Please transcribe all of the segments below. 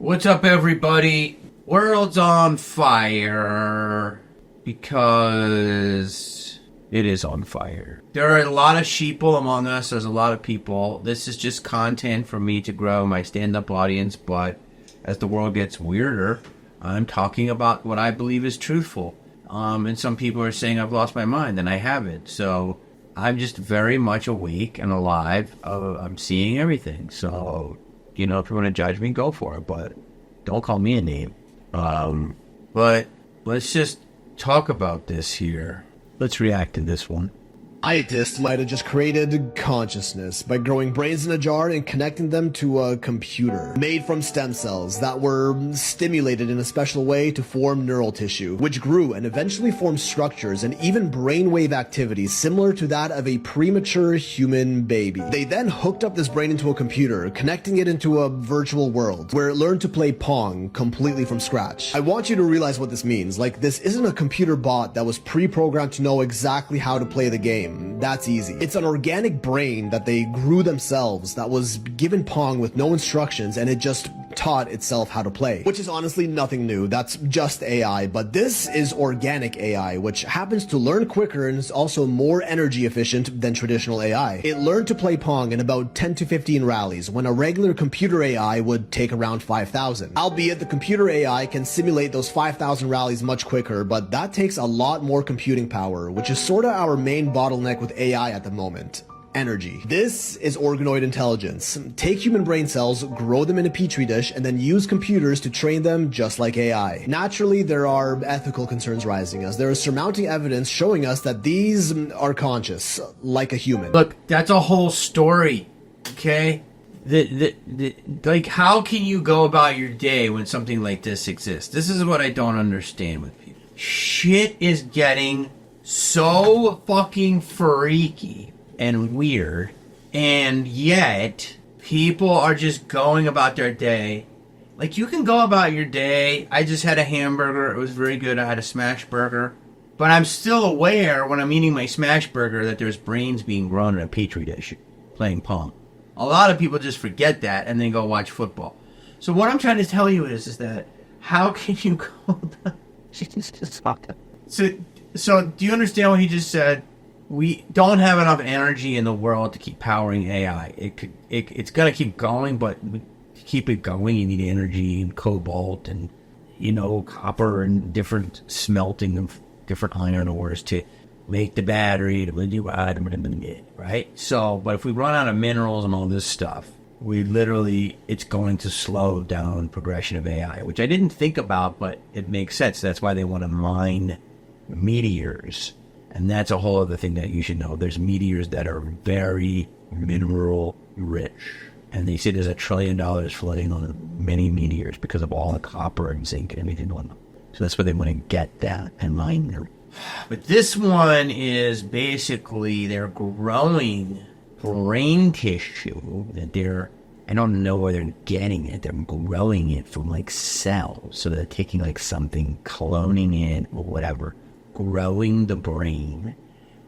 What's up, everybody? World's on fire because it is on fire. There are a lot of sheeple among us. There's a lot of people. This is just content for me to grow my stand-up audience, but as the world gets weirder, I'm talking about what I believe is truthful. And some people are saying I've lost my mind, and I haven't. So I'm just very much awake and alive. I'm seeing everything. So, if you want to judge me, go for it. But don't call me a name. But let's just talk about this here. Let's react to this one. Scientists might have just created consciousness by growing brains in a jar and connecting them to a computer made from stem cells that were stimulated in a special way to form neural tissue, which grew and eventually formed structures and even brainwave activity similar to that of a premature human baby. They then hooked up this brain into a computer, connecting it into a virtual world where it learned to play Pong completely from scratch. I want you to realize what this means. Like, this isn't a computer bot that was pre-programmed to know exactly how to play the game. That's easy. It's an organic brain that they grew themselves that was given Pong with no instructions, and it just taught itself how to play, which is honestly nothing new. That's just AI, but this is organic AI, which happens to learn quicker and is also more energy efficient than traditional AI. It learned to play Pong in about 10 to 15 rallies, when a regular computer AI would take around 5,000. Albeit the computer AI can simulate those 5,000 rallies much quicker, but that takes a lot more computing power, which is sorta our main bottleneck with AI at the moment. Energy. This is Organoid Intelligence. Take human brain cells, grow them in a petri dish, and then use computers to train them just like AI. Naturally, there are ethical concerns rising as there is surmounting evidence showing us that these are conscious, like a human. Look, that's a whole story, okay? Like, how can you go about your day when something like this exists? This is what I don't understand with people. Shit is getting so fucking freaky and weird, and yet people are just going about their day. Like, you can go about your day. I just had a hamburger. It was very good. I had a smash burger. But I'm still aware when I'm eating my smash burger that there's brains being grown in a petri dish playing Pong. A lot of people just forget that and then go watch football. So what I'm trying to tell you is that how can you go So do you understand what he just said? We don't have enough energy in the world to keep powering AI. It's going to keep going, but to keep it going, you need energy and cobalt and, copper and different smelting of different iron ores to make the battery, right? So, but if we run out of minerals and all this stuff, it's going to slow down progression of AI, which I didn't think about, but it makes sense. That's why they want to mine meteors, and that's a whole other thing that you should know. There's meteors that are very mineral rich, and they say there's $1 trillion flooding on many meteors because of all the copper and zinc and everything on them. So that's where they want to get that and mine them. But this one is basically they're growing brain tissue that I don't know where they're getting it. They're growing it from like cells. So they're taking like something, cloning it or whatever, growing the brain.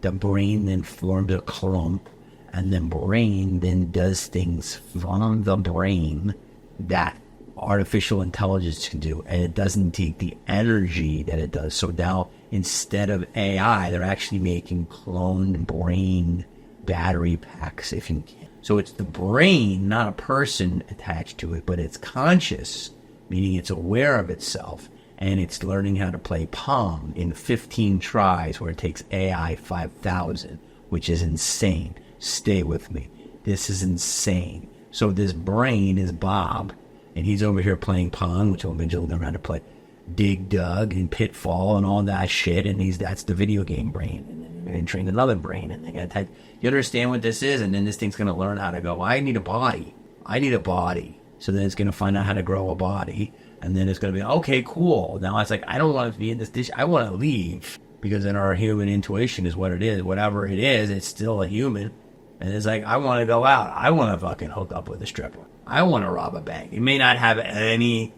The brain then forms a clump, and the brain then does things from the brain that artificial intelligence can do, and it doesn't take the energy that it does. So now instead of AI, they're actually making cloned brain battery packs, if you can. So it's the brain, not a person attached to it, but it's conscious, meaning it's aware of itself, and it's learning how to play Pong in 15 tries where it takes AI 5,000, which is insane. Stay with me. This is insane. So this brain is Bob, and he's over here playing Pong, which will eventually learn how to play Dig Dug and Pitfall and all that shit, and that's the video game brain. And then they're going to train another brain, and they're going to type, you understand what this is? And then this thing's going to learn how to go, I need a body. So then it's going to find out how to grow a body, and then it's going to be, okay, cool. Now it's like, I don't want to be in this dish. I want to leave, because then our human intuition is what it is. Whatever it is, it's still a human. And it's like, I want to go out. I want to fucking hook up with a stripper. I want to rob a bank. It may not have any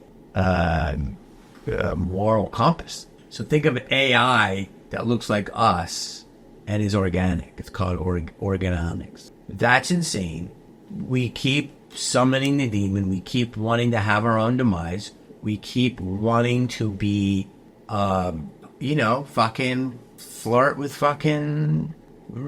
moral compass. So think of AI that looks like us and is organic. It's called organomics. That's insane. We keep summoning the demon. We keep wanting to have our own demise. We keep wanting to be, fucking flirt with fucking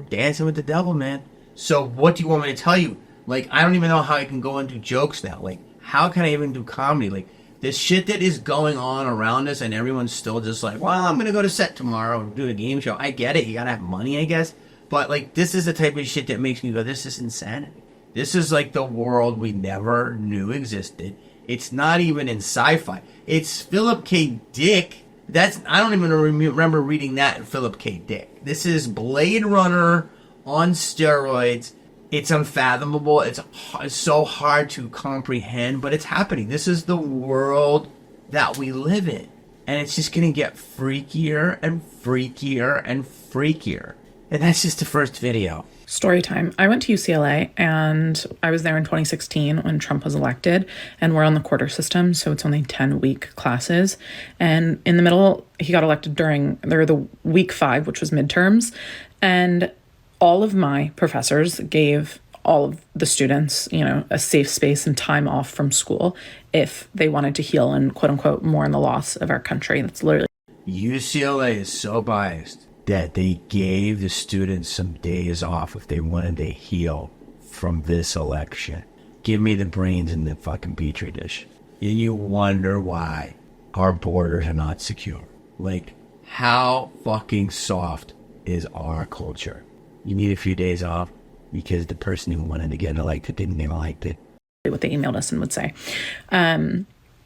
dancing with the devil, man. So what do you want me to tell you? Like, I don't even know how I can go into jokes now. Like, how can I even do comedy? Like, this shit that is going on around us and everyone's still just like, well, I'm going to go to set tomorrow and do a game show. I get it. You got to have money, I guess. But, like, this is the type of shit that makes me go, this is insanity. This is like the world we never knew existed. It's not even in sci-fi. It's Philip K. Dick. I don't even remember reading that in Philip K. Dick. This is Blade Runner on steroids. It's unfathomable. It's so hard to comprehend, but it's happening. This is the world that we live in. And it's just going to get freakier and freakier and freakier. And that's just the first video. Story time. I went to UCLA and I was there in 2016 when Trump was elected, and we're on the quarter system, so it's only 10-week classes. And in the middle, he got elected during the week 5, which was midterms. And all of my professors gave all of the students, a safe space and time off from school if they wanted to heal and quote unquote mourn the loss of our country. That's literally. UCLA is so biased that they gave the students some days off if they wanted to heal from this election. Give me the brains in the fucking petri dish. And you wonder why our borders are not secure. Like, how fucking soft is our culture? You need a few days off because the person who wanted to get elected didn't get elected. What they emailed us and would say.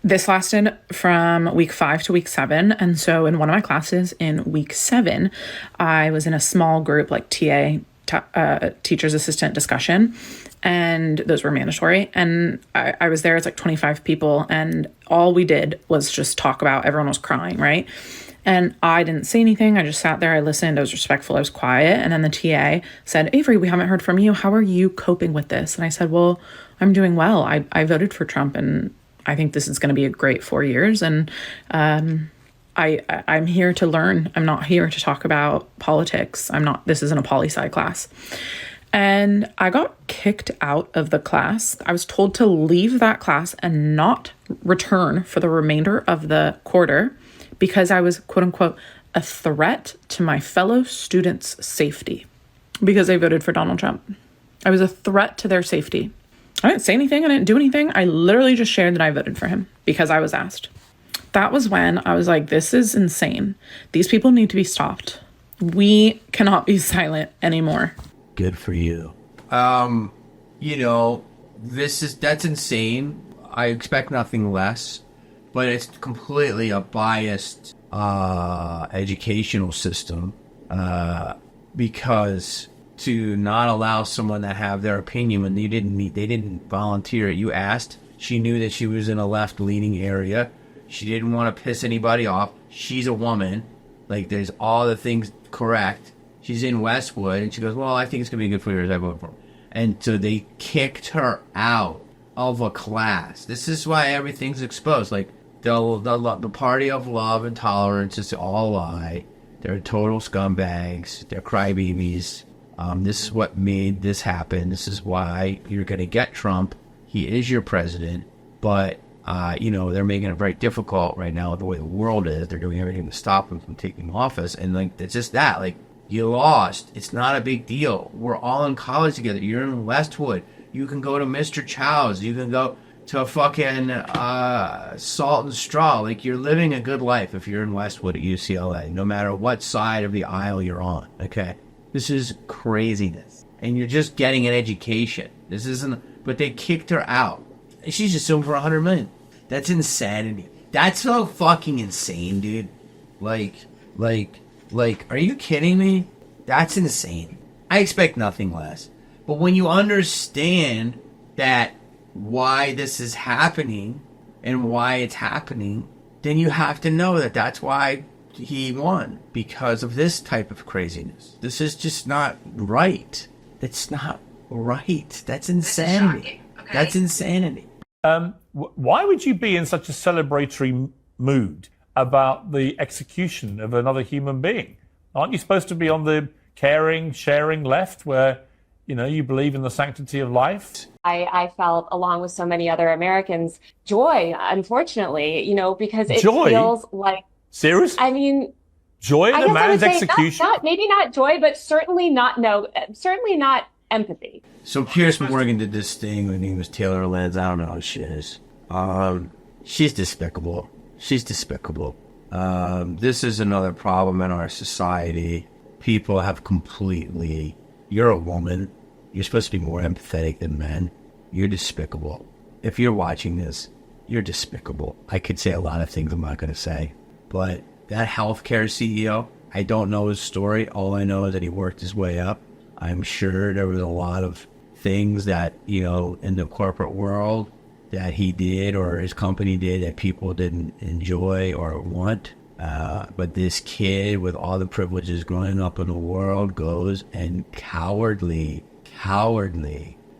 This lasted from week 5 to week 7. And so in one of my classes in week 7, I was in a small group, like teacher's assistant discussion. And those were mandatory. And I was there, it's like 25 people. And all we did was just talk about, everyone was crying, right? And I didn't say anything. I just sat there. I listened. I was respectful. I was quiet. And then the TA said, Avery, we haven't heard from you. How are you coping with this? And I said, well, I'm doing well. I voted for Trump and I think this is going to be a great 4 years. And I'm here to learn. I'm not here to talk about politics. This isn't a poli-sci class. And I got kicked out of the class. I was told to leave that class and not return for the remainder of the quarter because I was, quote unquote, a threat to my fellow students' safety because they voted for Donald Trump. I was a threat to their safety. I didn't say anything. I didn't do anything. I literally just shared that I voted for him because I was asked. That was when I was like, this is insane. These people need to be stopped. We cannot be silent anymore. Good for you. That's insane. I expect nothing less, but it's completely a biased educational system because to not allow someone to have their opinion when they didn't volunteer it. You asked. She knew that she was in a left-leaning area. She didn't want to piss anybody off. She's a woman. Like, there's all the things correct. She's in Westwood, and she goes, well, I think it's going to be good for you. I vote for her. And so they kicked her out of a class. This is why everything's exposed. Like, the party of love and tolerance is all a lie. They're total scumbags. They're crybabies. This is what made this happen. This is why you're going to get Trump. He is your president. But, they're making it very difficult right now with the way the world is. They're doing everything to stop him from taking office. And, it's just that. You lost. It's not a big deal. We're all in college together. You're in Westwood. You can go to Mr. Chow's. You can go to fucking Salt and Straw. You're living a good life if you're in Westwood at UCLA, no matter what side of the aisle you're on, okay? This is craziness. And you're just getting an education. This isn't... But they kicked her out. And she's just suing for $100 million. That's insanity. That's so fucking insane, dude. Are you kidding me? That's insane. I expect nothing less. But when you understand that why this is happening and why it's happening, then you have to know that that's why he won, because of this type of craziness. This is just not right. That's not right. That's insanity. Okay. That's insanity. Why would you be in such a celebratory mood about the execution of another human being? Aren't you supposed to be on the caring, sharing left where, you believe in the sanctity of life. I felt, along with so many other Americans, joy, unfortunately, because it Joy? feels like, Serious? I mean, Joy I in a guess I would man's say execution? maybe not joy, but certainly not empathy. So Pierce Morgan did this thing when he was Taylor Lenz. I don't know how she is. She's despicable. She's despicable. This is another problem in our society. People have completely... You're a woman. You're supposed to be more empathetic than men. You're despicable. If you're watching this, you're despicable. I could say a lot of things I'm not going to say. But that healthcare CEO, I don't know his story. All I know is that he worked his way up. I'm sure there was a lot of things that, in the corporate world that he did or his company did that people didn't enjoy or want. But this kid with all the privileges growing up in the world goes and cowardly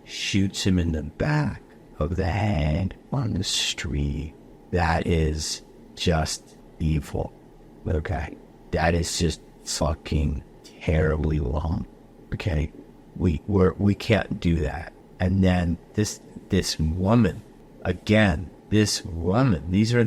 shoots him in the back of the head on the street. That is just evil. Okay? That is just fucking terribly wrong. Okay? We can't do that. And then this woman, again, this woman, these are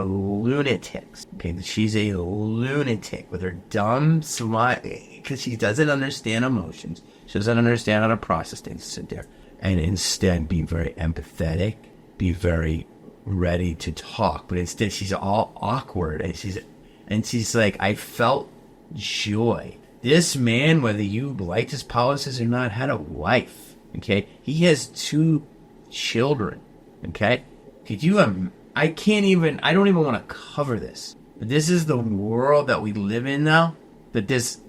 lunatics. Okay, she's a lunatic with her dumb smile because she doesn't understand emotions. She doesn't understand how to process things. Sit there and instead be very empathetic, be very ready to talk. But instead, she's all awkward and she's like, I felt joy. This man, whether you liked his policies or not, had a wife. Okay, he has 2 children. Okay. Could you, I don't even want to cover this. But this is the world that we live in now. That this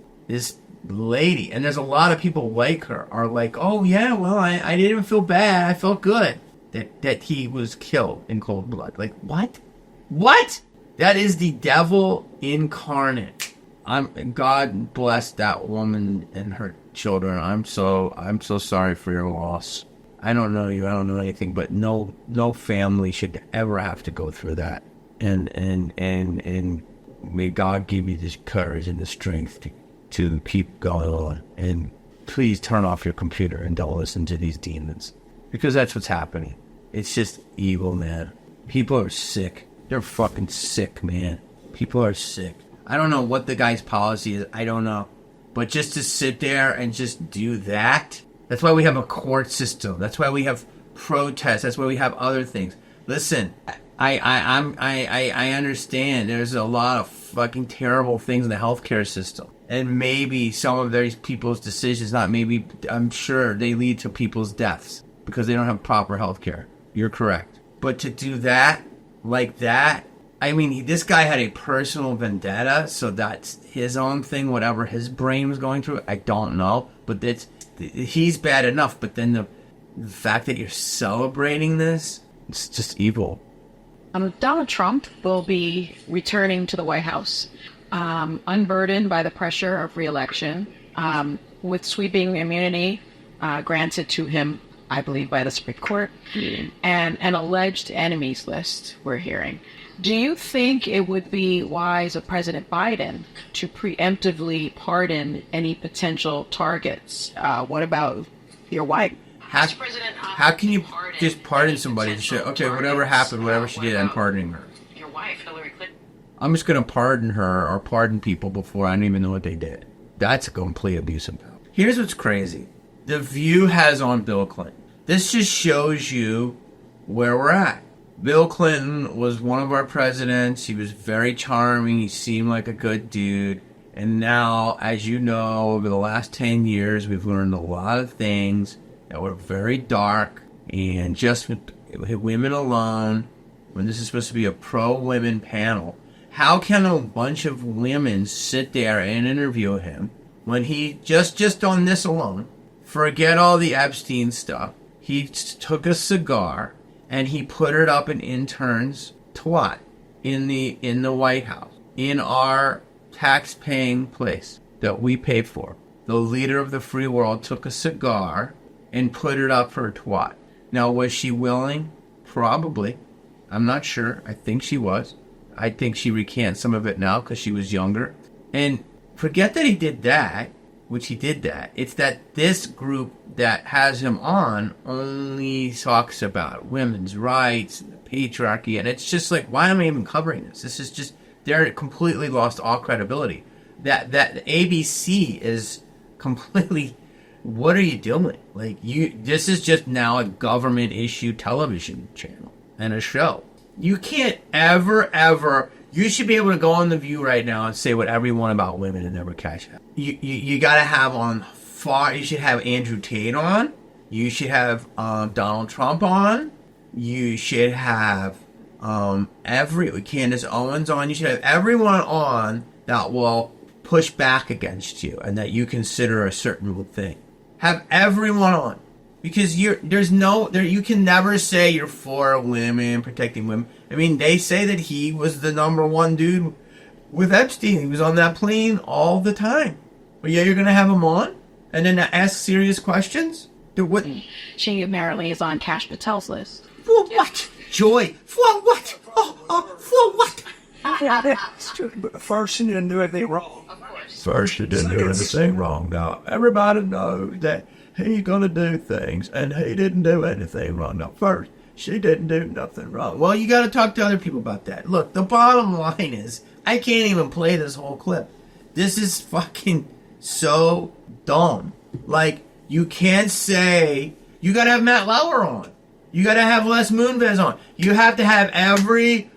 lady, and there's a lot of people like her, are like, oh yeah, well, I didn't even feel bad. I felt good that he was killed in cold blood. Like, what? What? That is the devil incarnate. God bless that woman and her children. I'm so sorry for your loss. I don't know you. I don't know anything, but no family should ever have to go through that. And may God give you this courage and the strength to keep going on. And please turn off your computer and don't listen to these demons, because that's what's happening. It's just evil, man. People are sick. They're fucking sick, man. People are sick. I don't know what the guy's policy is. I don't know, but just to sit there and just do that. That's why we have a court system. That's why we have protests. That's why we have other things. Listen, I understand there's a lot of fucking terrible things in the healthcare system. And maybe some of these people's decisions, I'm sure they lead to people's deaths because they don't have proper healthcare. You're correct. But to do that, like that, I mean, this guy had a personal vendetta, so that's his own thing, whatever his brain was going through. I don't know. But he's bad enough, but then the fact that you're celebrating this, it's just evil. Donald Trump will be returning to the White House, unburdened by the pressure of re-election, with sweeping immunity granted to him, I believe, by the Supreme Court, and an alleged enemies list we're hearing. Do you think it would be wise of President Biden to preemptively pardon any potential targets? What about your wife? How can you just pardon somebody and say, okay, whatever happened, whatever she did, I'm pardoning her? Your wife, Hillary Clinton. I'm just going to pardon her or pardon people before I don't even know what they did. That's a complete abuse of power. Here's what's crazy. The View has on Bill Clinton. This just shows you where we're at. Bill Clinton was one of our presidents. He was very charming. He seemed like a good dude. And now, as you know, over the last 10 years, we've learned a lot of things that were very dark. And just with women alone, when this is supposed to be a pro-women panel, how can a bunch of women sit there and interview him when he, just on this alone, forget all the Epstein stuff, he took a cigar and he put it up an intern's twat in the White House, in our tax-paying place that we pay for. The leader of the free world took a cigar and put it up for a twat. Now, was she willing? Probably. I'm not sure. I think she was. I think she recants some of it now because she was younger. And forget that he did that. which he did that. It's that this group that has him on only talks about women's rights and the patriarchy, and it's just like, why am I even covering this? This is just, they're completely lost all credibility. That ABC is completely, what are you doing? Like, this is just now a government issue television channel and a show. You can't ever, you should be able to go on The View right now and say whatever you want about women and never catch it. You gotta have you should have Andrew Tate on. You should have Donald Trump on. You should have Candace Owens on. You should have everyone on that will push back against you and that you consider a certain thing. Have everyone on. Because you can never say you're for women, protecting women. I mean, they say that he was the number one dude with Epstein. He was on that plane all the time. But yeah, you're going to have him on? And then ask serious questions? What? She apparently is on Cash Patel's list. For what? Joy. For what? For what? First, she didn't do anything wrong. First, she didn't do anything wrong. Now, everybody knows that he's going to do things, and he didn't do anything wrong. Now, first, she didn't do nothing wrong. Well, you got to talk to other people about that. Look, the bottom line is, I can't even play this whole clip. This is fucking so dumb. Like, you can't say, you got to have Matt Lauer on. You got to have Les Moonves on. You have to have every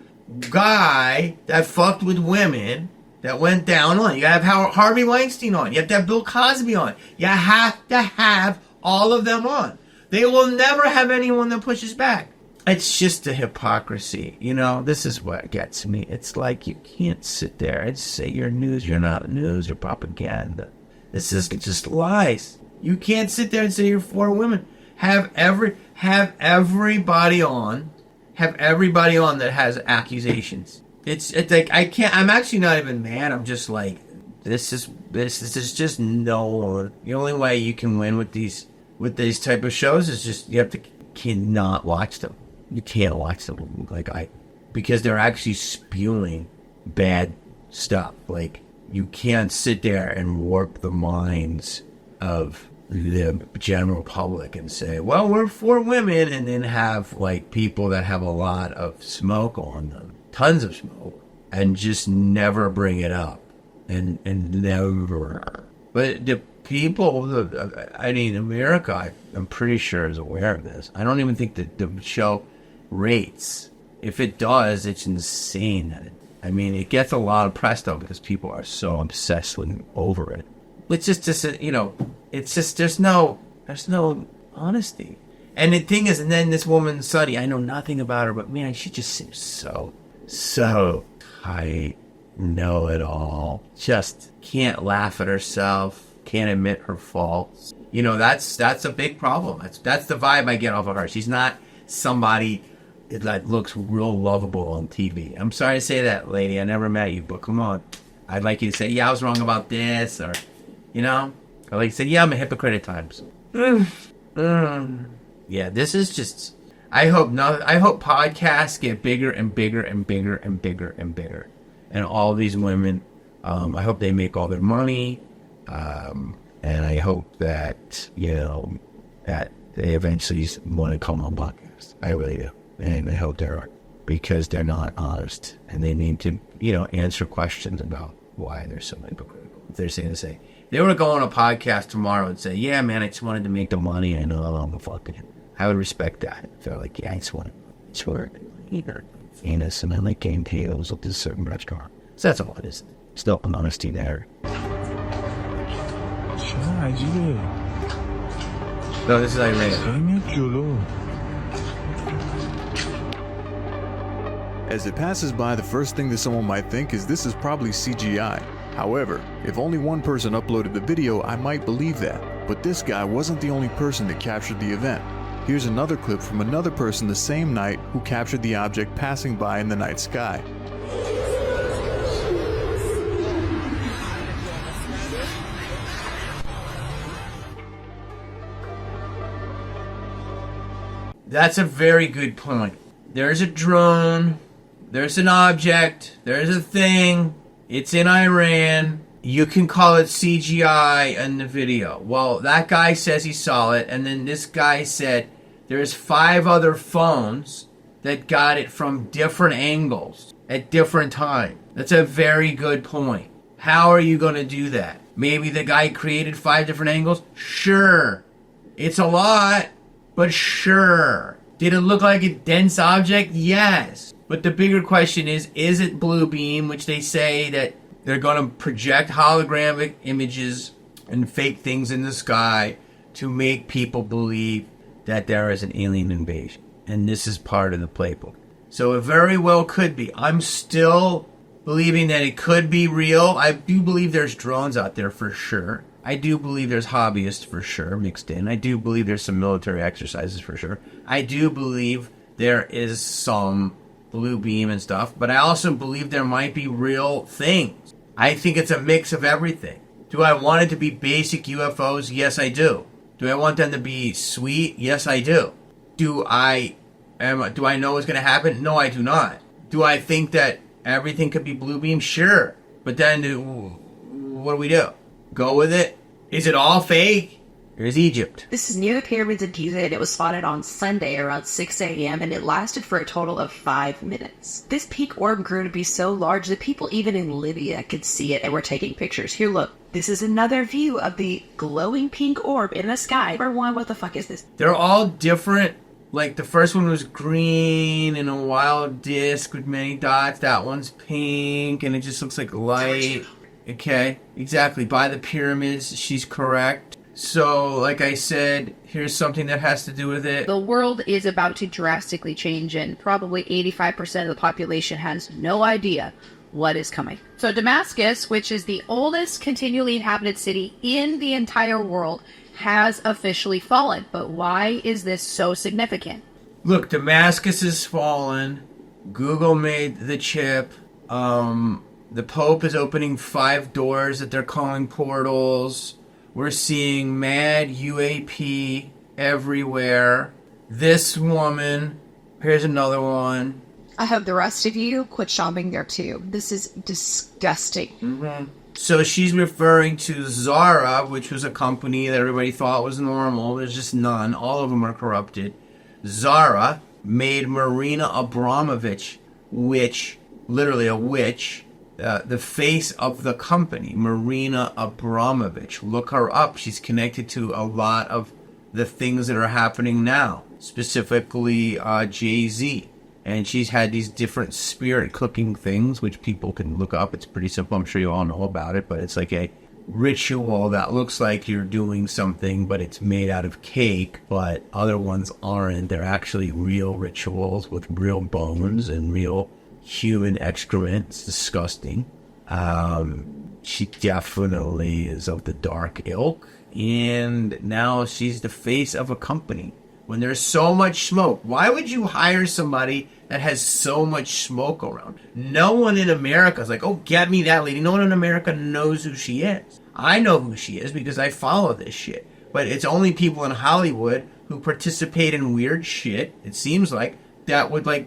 guy that fucked with women that went down on. You got to have Harvey Weinstein on. You have to have Bill Cosby on. You have to have all of them on. They will never have anyone that pushes back. It's just a hypocrisy. You know, this is what gets me. It's like you can't sit there and say you're news. You're not news. You're propaganda. This is just lies. You can't sit there and say you're for women. Have everybody on. Have everybody on that has accusations. It's like I'm actually not even mad. I'm just like, this is just no. The only way you can win with these type of shows is just cannot watch them. You can't watch them because they're actually spewing bad stuff. Like, you can't sit there and warp the minds of the general public and say, well, we're for women, and then have like people that have a lot of smoke on them, tons of smoke, and just never bring it up and never. But the people, America, I'm pretty sure is aware of this. I don't even think that the show rates. If it does, it's insane. It gets a lot of press though because people are so obsessed over it. It's just it's just there's no honesty. And the thing is, and then this woman Suddy, I know nothing about her, but man, she just seems so tight, know it all. Just can't laugh at herself, can't admit her faults. That's a big problem. That's the vibe I get off of her. She's not somebody that looks real lovable on TV. I'm sorry to say that, lady. I never met you, but come on. I'd like you to say, yeah, I was wrong about this, or I like to say, yeah, I'm a hypocrite at times. Yeah, this is just. I hope podcasts get bigger and bigger and bigger and bigger and bigger, and all these women. I hope they make all their money, and I hope that that they eventually want to come on podcasts. I really do, and I hope they are, because they're not honest, and they need to answer questions about why they're so hypocritical. If they're saying they were to go on a podcast tomorrow and say, yeah, man, I just wanted to make the money. I know I'm fucking. I would respect that. If they're like, yeah, I just want to eat anus and I like game tails at this certain restaurant. So that's all it is. Still an honesty there. No, this is Iran. As it passes by, the first thing that someone might think is this is probably CGI. However, if only one person uploaded the video, I might believe that. But this guy wasn't the only person that captured the event. Here's another clip from another person the same night who captured the object passing by in the night sky. That's a very good point. There's a drone, there's an object, there's a thing, it's in Iran. you can call it CGI in the video. Well, that guy says he saw it, and then this guy said there's 5 other phones that got it from different angles at different times. That's a very good point. How are you going to do that? Maybe the guy created 5 different angles? Sure. It's a lot, but sure. Did it look like a dense object? Yes. But the bigger question is it blue beam, which they say that they're going to project holographic images and fake things in the sky to make people believe that there is an alien invasion. And this is part of the playbook. So it very well could be. I'm still believing that it could be real. I do believe there's drones out there for sure. I do believe there's hobbyists for sure mixed in. I do believe there's some military exercises for sure. I do believe there is some blue beam and stuff. But I also believe there might be real things. I think it's a mix of everything. Do I want it to be basic UFOs? Yes, I do. Do I want them to be sweet? Yes, I do. Do I know what's going to happen? No, I do not. Do I think that everything could be blue beam? Sure. But then what do we do? Go with it? Is it all fake? Here's Egypt. This is near the pyramids of Giza, and it was spotted on Sunday around 6 a.m., and it lasted for a total of 5 minutes. This pink orb grew to be so large that people even in Libya could see it and were taking pictures. Here, look. This is another view of the glowing pink orb in the sky. Number 1, what the fuck is this? They're all different. Like, the first one was green and a wild disc with many dots. That one's pink, and it just looks like light. Okay, exactly. By the pyramids, she's correct. So, like I said, here's something that has to do with it. The world is about to drastically change, and probably 85% of the population has no idea what is coming. So Damascus, which is the oldest continually inhabited city in the entire world, has officially fallen. But why is this so significant? Look, Damascus has fallen. Google made the chip. The Pope is opening 5 doors that they're calling portals. We're seeing mad UAP everywhere. This woman, here's another one. I hope the rest of you quit shopping there too. This is disgusting. Mm-hmm. So she's referring to Zara, which was a company that everybody thought was normal. There's just none. All of them are corrupted. Zara made Marina Abramovich, literally a witch, the face of the company, Marina Abramovich. Look her up. She's connected to a lot of the things that are happening now, specifically Jay-Z. And she's had these different spirit cooking things, which people can look up. It's pretty simple. I'm sure you all know about it. But it's like a ritual that looks like you're doing something, but it's made out of cake. But other ones aren't. They're actually real rituals with real bones and real human excrement. It's disgusting. She definitely is of the dark ilk. And now she's the face of a company. When there's so much smoke, why would you hire somebody that has so much smoke around? No one in America is like, oh, get me that lady. No one in America knows who she is. I know who she is because I follow this shit. But it's only people in Hollywood who participate in weird shit, it seems like, that would that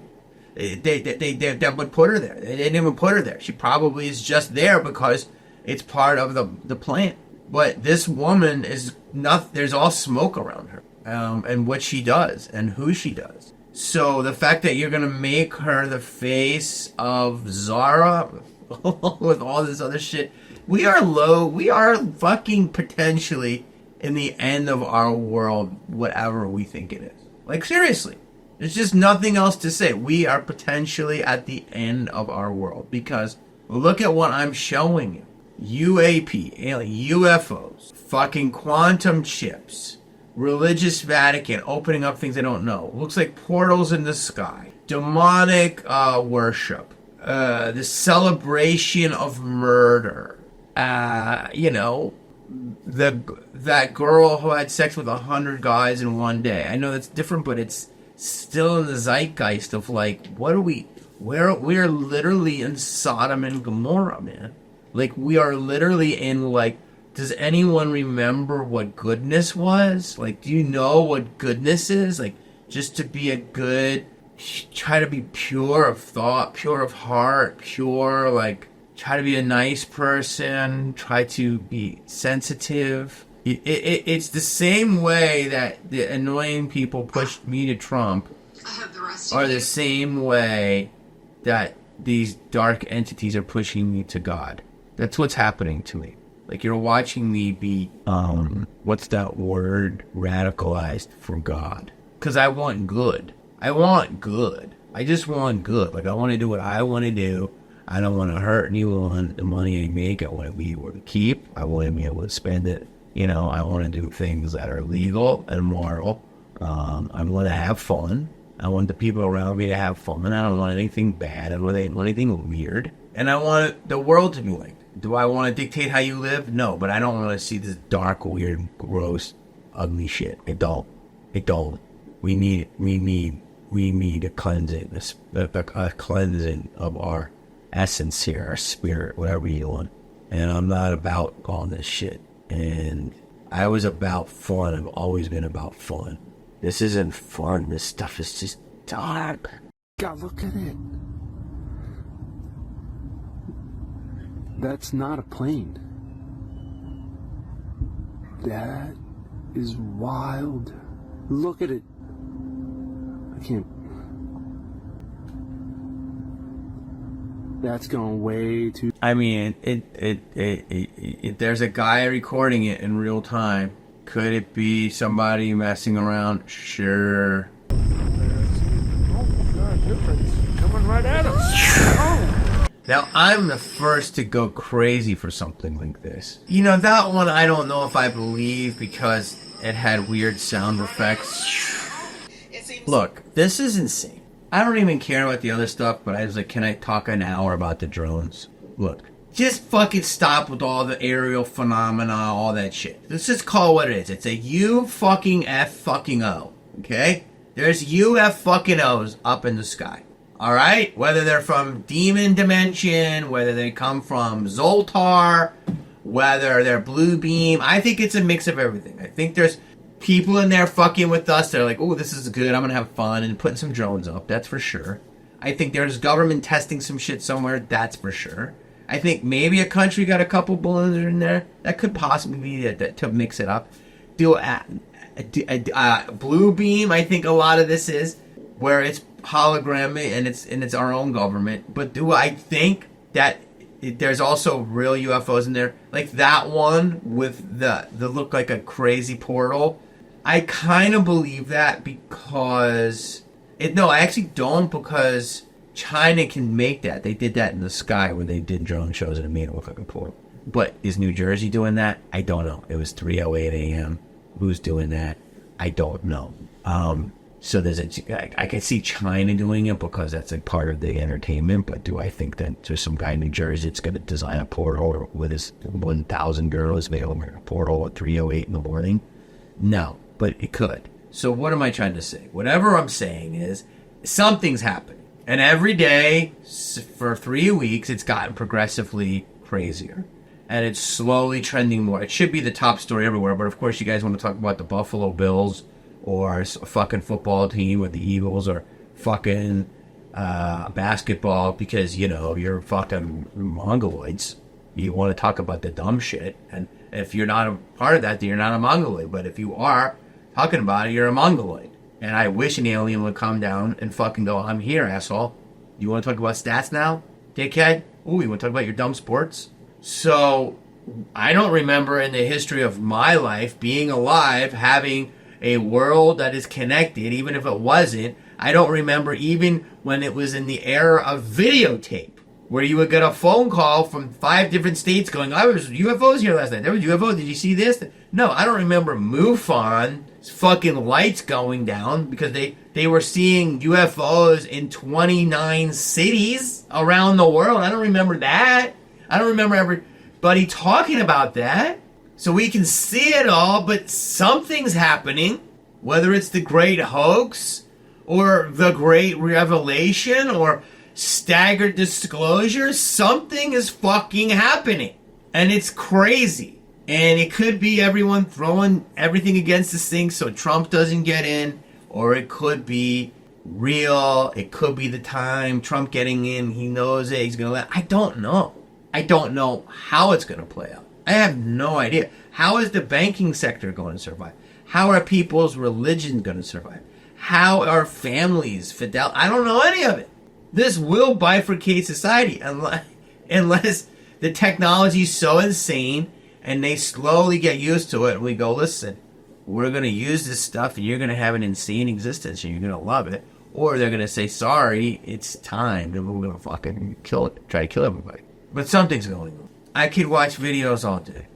would put her there. They didn't even put her there. She probably is just there because it's part of the plan. But this woman is not, there's all smoke around her. And what she does and who she does. So the fact that you're going to make her the face of Zara with all this other shit, we are fucking potentially in the end of our world, whatever we think it is. Like, seriously, there's just nothing else to say. We are potentially at the end of our world because look at what I'm showing you. UAP, UFOs, fucking quantum chips, religious Vatican opening up things they don't know. Looks like portals in the sky. Demonic worship. The celebration of murder. That girl who had sex with 100 guys in one day. I know that's different, but it's still in the zeitgeist of like, we're literally in Sodom and Gomorrah, man. Like, we are literally in, like, does anyone remember what goodness was? Like, do you know what goodness is? Like, just to be a good, try to be pure of thought, pure of heart, pure, like, try to be a nice person, try to be sensitive. It's the same way that the annoying people pushed me to Trump, or the same way that these dark entities are pushing me to God. That's what's happening to me. Like, you're watching me be, what's that word? Radicalized for God. Because I want good. I want good. I just want good. Like, I want to do what I want to do. I don't want to hurt anyone. The money I make, I want to be able to keep. I want to be able to spend it. You know, I want to do things that are legal and moral. I want to have fun. I want the people around me to have fun. I don't want anything bad. I don't want anything weird. And I want the world to be like, do I want to dictate how you live? No, but I don't want to see this dark, weird, gross, ugly shit. I don't. We need a cleansing, a cleansing of our essence here, our spirit, whatever you want. And I'm not about all this shit. And I was about fun. I've always been about fun. This isn't fun. This stuff is just dark. God, look at it. That's not a plane. That is wild. Look at it. I can't. That's going way too. I mean, there's a guy recording it in real time. Could it be somebody messing around? Sure. Coming right at us. Now, I'm the first to go crazy for something like this. You know, that one I don't know if I believe because it had weird sound effects. Look, this is insane. I don't even care about the other stuff, but I was like, can I talk an hour about the drones? Look, just fucking stop with all the aerial phenomena, all that shit. Let's just call it what it is. It's a U fucking F fucking O, okay? There's UF fucking O's up in the sky. Alright? Whether they're from Demon Dimension, whether they come from Zoltar, whether they're Blue Beam. I think it's a mix of everything. I think there's people in there fucking with us. They're like, oh, this is good. I'm going to have fun. And putting some drones up. That's for sure. I think there's government testing some shit somewhere. That's for sure. I think maybe a country got a couple balloons in there. That could possibly be to mix it up. Blue Beam, I think a lot of this is where it's hologrammy and it's our own government. But do I think that there's also real UFOs in there? Like that one with the look like a crazy portal. I kind of believe that because I actually don't, because China can make that. They did that in the sky when they did drone shows and it made it look like a portal. But is New Jersey doing that? I don't know. It was 3:08 a.m. Who's doing that? I don't know. So I can see China doing it because that's a part of the entertainment. But do I think that there's some guy in New Jersey that's going to design a portal with his 1,000 girls made over a portal at 3:08 in the morning? No, but it could. So what am I trying to say? Whatever I'm saying is something's happening. And every day for 3 weeks, it's gotten progressively crazier. And it's slowly trending more. It should be the top story everywhere. But of course, you guys want to talk about the Buffalo Bills or a fucking football team or the Eagles or fucking basketball because, you're fucking mongoloids. You want to talk about the dumb shit. And if you're not a part of that, then you're not a mongoloid. But if you are talking about it, you're a mongoloid. And I wish an alien would come down and fucking go, I'm here, asshole. You want to talk about stats now, dickhead? Ooh, you want to talk about your dumb sports? So, I don't remember in the history of my life being alive having a world that is connected, even if it wasn't. I don't remember even when it was in the era of videotape, where you would get a phone call from 5 different states going, I was UFOs here last night. There was UFOs. Did you see this? No, I don't remember MUFON's fucking lights going down because they were seeing UFOs in 29 cities around the world. I don't remember that. I don't remember everybody talking about that. So we can see it all, but something's happening. Whether it's the great hoax or the great revelation or staggered disclosure, something is fucking happening. And it's crazy. And it could be everyone throwing everything against this thing so Trump doesn't get in. Or it could be real. It could be the time Trump getting in. He knows it. He's going to let... I don't know. I don't know how it's going to play out. I have no idea. How is the banking sector going to survive? How are people's religion going to survive? How are families fidel? I don't know any of it. This will bifurcate society unless the technology is so insane and they slowly get used to it and we go, listen, we're going to use this stuff and you're going to have an insane existence and you're going to love it. Or they're going to say, sorry, it's time and we're going to fucking try to kill everybody. But something's going on. I could watch videos all day.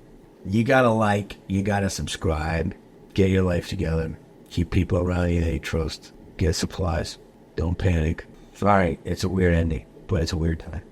You got to like, you got to subscribe, get your life together, keep people around you that you trust, get supplies, don't panic. Sorry, it's a weird ending, but it's a weird time.